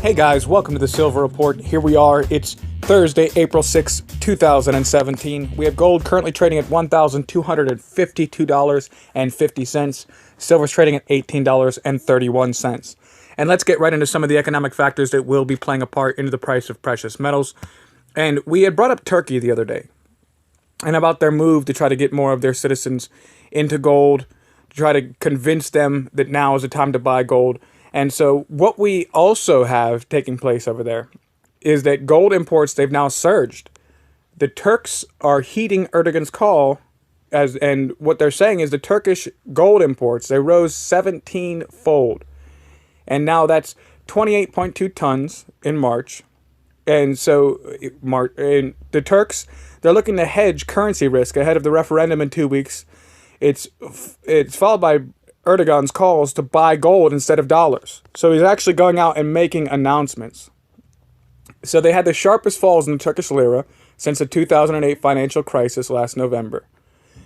Hey guys, welcome to the Silver Report. Here we are. It's Thursday, April 6, 2017. We have gold currently trading at $1,252.50. Silver's trading at $18.31. And let's get right into some of the economic factors that will be playing a part into the price of precious metals. And we had brought up Turkey the other day and about their move to try to get more of their citizens into gold, to try to convince them that now is the time to buy gold. And so what we also have taking place over there is that gold imports, they've now surged. The Turks are heeding Erdogan's call, and what they're saying is the Turkish gold imports, they rose 17-fold. And now that's 28.2 tons in March. And so and the Turks, they're looking to hedge currency risk ahead of the referendum in 2 weeks. It's followed by Erdogan's calls to buy gold instead of dollars. So he's actually going out and making announcements. So they had the sharpest falls in the Turkish lira since the 2008 financial crisis last November.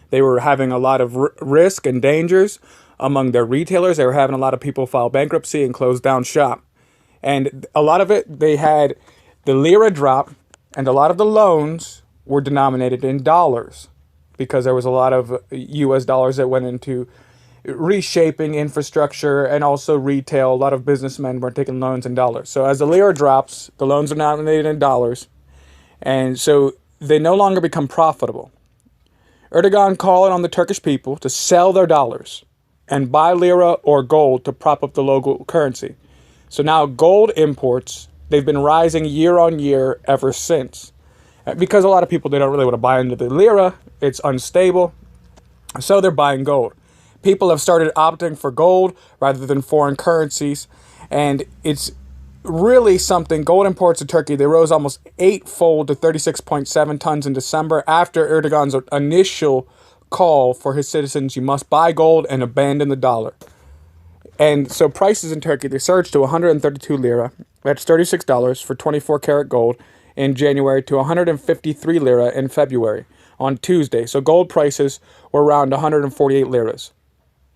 They were having a lot of risk and dangers among their retailers. They were having a lot of people file bankruptcy and close down shop. And a lot of it, they had the lira drop, and a lot of the loans were denominated in dollars because there was a lot of US dollars that went into reshaping infrastructure and also retail. A lot of businessmen were taking loans in dollars. So as the lira drops, the loans are denominated in dollars, and so they no longer become profitable. Erdogan calling on the Turkish people to sell their dollars and buy lira or gold to prop up the local currency. So now gold imports, they've been rising year on year ever since. Because a lot of people, they don't really want to buy into the lira. It's unstable. So they're buying gold. People have started opting for gold rather than foreign currencies. And it's really something. Gold imports to Turkey, they rose almost 8-fold to 36.7 tons in December after Erdogan's initial call for his citizens, you must buy gold and abandon the dollar. And so prices in Turkey, they surged to 132 lira. That's $36 for 24 karat gold in January, to 153 lira in February on Tuesday. So gold prices were around 148 liras.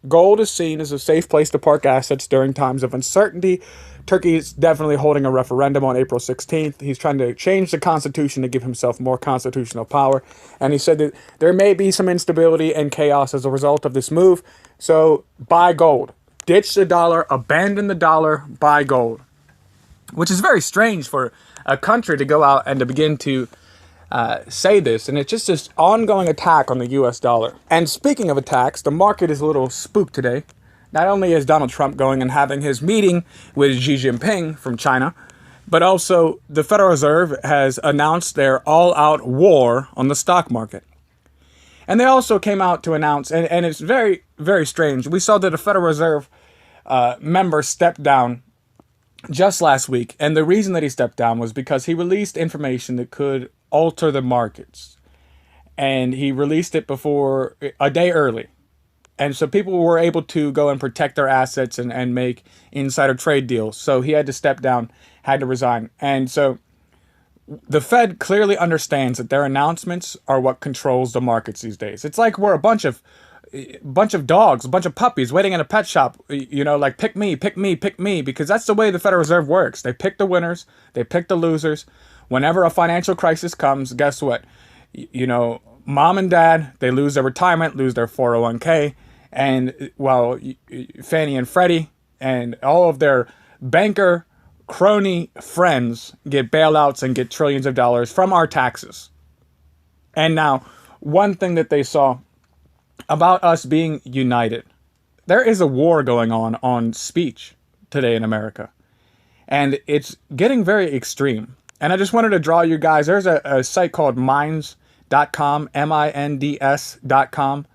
Gold is seen as a safe place to park assets during times of uncertainty. Turkey is definitely holding a referendum on April 16th. He's trying to change the constitution to give himself more constitutional power. And he said that there may be some instability and chaos as a result of this move. So buy gold. Ditch the dollar, abandon the dollar, buy gold. Which is very strange for a country to go out and to begin to say this, and it's just this ongoing attack on the US dollar. And speaking of attacks, the market is a little spooked today. Not only is Donald Trump going and having his meeting with Xi Jinping from China, but also the Federal Reserve has announced their all-out war on the stock market. And they also came out to announce, and it's very, very strange. We saw that a Federal Reserve member stepped down just last week, and the reason that he stepped down was because he released information that could alter the markets, and he released it before a day early, and so people were able to go and protect their assets and make insider trade deals. So he had to step down, had to resign. And so the Fed clearly understands that their announcements are what controls the markets these days. It's like we're a bunch of dogs, a bunch of puppies waiting in a pet shop, like pick me, pick me, pick me, because that's the way the Federal Reserve works. They pick the winners, they pick the losers. Whenever a financial crisis comes, guess what? Mom and dad, they lose their retirement, lose their 401k, and Fannie and Freddie and all of their banker crony friends get bailouts and get trillions of dollars from our taxes. And now, one thing that they saw about us being united. There is a war going on speech today in America. And it's getting very extreme. And I just wanted to draw you guys. There's a site called Minds.com, Minds.com.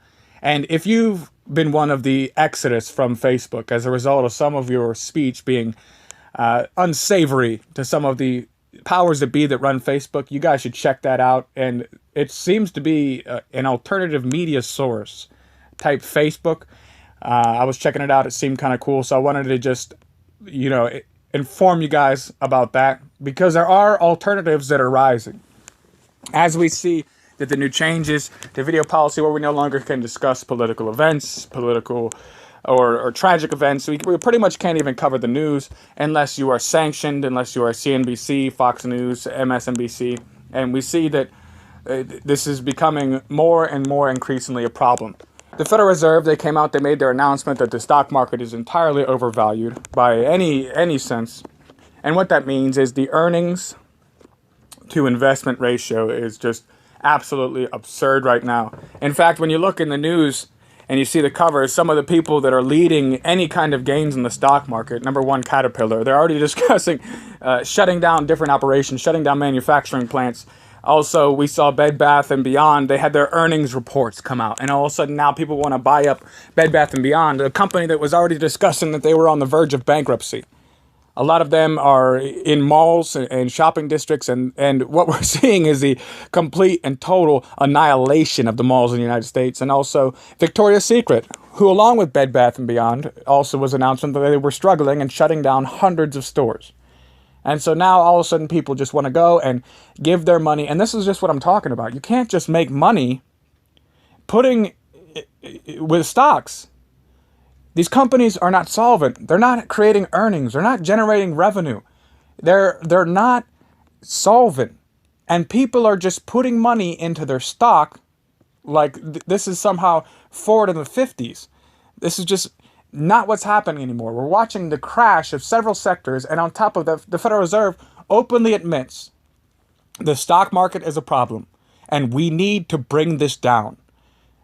And if you've been one of the exodus from Facebook as a result of some of your speech being unsavory to some of the powers that be that run Facebook, you guys should check that out. And it seems to be an alternative media source type Facebook. I was checking it out. It seemed kind of cool. So I wanted to just, inform you guys about that, because there are alternatives that are rising. As we see that the new changes to video policy, where we no longer can discuss political events, political or tragic events. We pretty much can't even cover the news unless you are sanctioned, unless you are CNBC, Fox News, MSNBC. And we see that this is becoming more and more increasingly a problem. The Federal Reserve, they came out, they made their announcement that the stock market is entirely overvalued by any sense. And what that means is the earnings to investment ratio is just absolutely absurd right now. In fact, when you look in the news and you see the covers, some of the people that are leading any kind of gains in the stock market, number one, Caterpillar, they're already discussing shutting down different operations, shutting down manufacturing plants. Also, we saw Bed Bath & Beyond, they had their earnings reports come out, and all of a sudden now people want to buy up Bed Bath & Beyond, a company that was already discussing that they were on the verge of bankruptcy. A lot of them are in malls and shopping districts, and what we're seeing is the complete and total annihilation of the malls in the United States. And also Victoria's Secret, who along with Bed Bath & Beyond also was announcing that they were struggling and shutting down hundreds of stores. And so now all of a sudden people just want to go and give their money. And this is just what I'm talking about. You can't just make money putting with stocks. These companies are not solvent. They're not creating earnings. They're not generating revenue. They're not solvent. And people are just putting money into their stock like this is somehow Ford in the 50s. This is just not what's happening anymore. We're watching the crash of several sectors, and on top of that, the Federal Reserve openly admits the stock market is a problem, and we need to bring this down.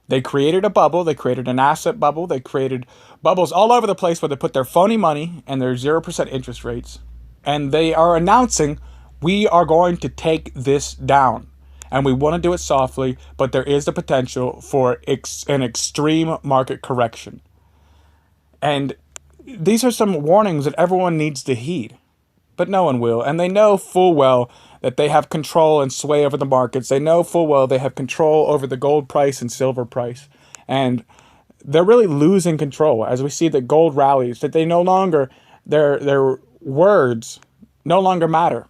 They created a bubble. They created an asset bubble. They created bubbles all over the place where they put their phony money and their 0% interest rates. And they are announcing, we are going to take this down. And we want to do it softly, but there is the potential for an extreme market correction. And these are some warnings that everyone needs to heed. But no one will. And they know full well that they have control and sway over the markets. They know full well they have control over the gold price and silver price. And they're really losing control as we see that gold rallies, that they no longer, their words no longer matter.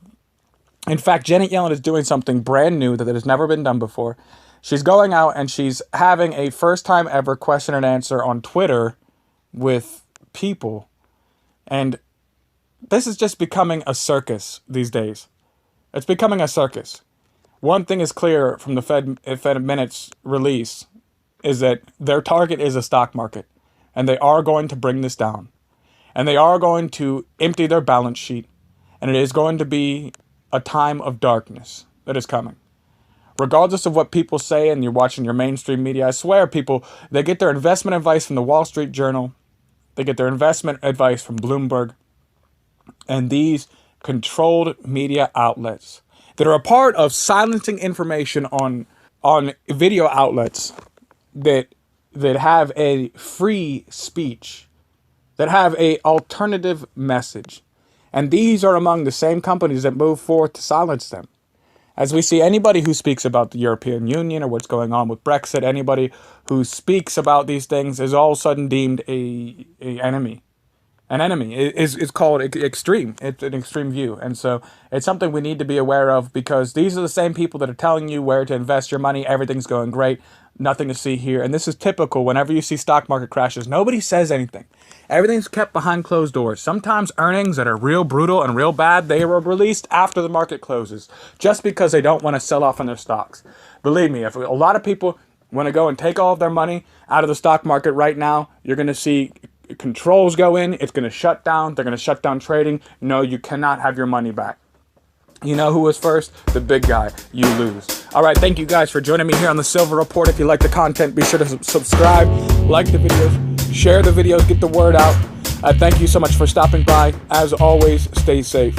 In fact, Janet Yellen is doing something brand new that has never been done before. She's going out and she's having a first time ever question and answer on Twitter with people. And this is just becoming a circus these days. It's becoming a circus. One thing is clear from the Fed Minutes release is that their target is a stock market. And they are going to bring this down. And they are going to empty their balance sheet. And it is going to be a time of darkness that is coming. Regardless of what people say and you're watching your mainstream media, I swear people, they get their investment advice from the Wall Street Journal. They get their investment advice from Bloomberg. And these controlled media outlets that are a part of silencing information on video outlets that have a free speech, that have a alternative message. And these are among the same companies that move forth to silence them. As we see anybody who speaks about the European Union or what's going on with Brexit, anybody who speaks about these things is all of a sudden deemed an enemy. An enemy is called extreme. It's an extreme view. And so it's something we need to be aware of because these are the same people that are telling you where to invest your money. Everything's going great. Nothing to see here. And this is typical whenever you see stock market crashes. Nobody says anything. Everything's kept behind closed doors. Sometimes earnings that are real brutal and real bad, they are released after the market closes just because they don't want to sell off on their stocks. Believe me, if a lot of people want to go and take all of their money out of the stock market right now, you're going to see controls go in. It's going to shut down. They're going to shut down trading. No, you cannot have your money back. You know who was first? The big guy. You lose. All right. Thank you guys for joining me here on the Silver Report. If you like the content, be sure to subscribe, like the videos, share the videos, get the word out. Thank you so much for stopping by. As always, stay safe.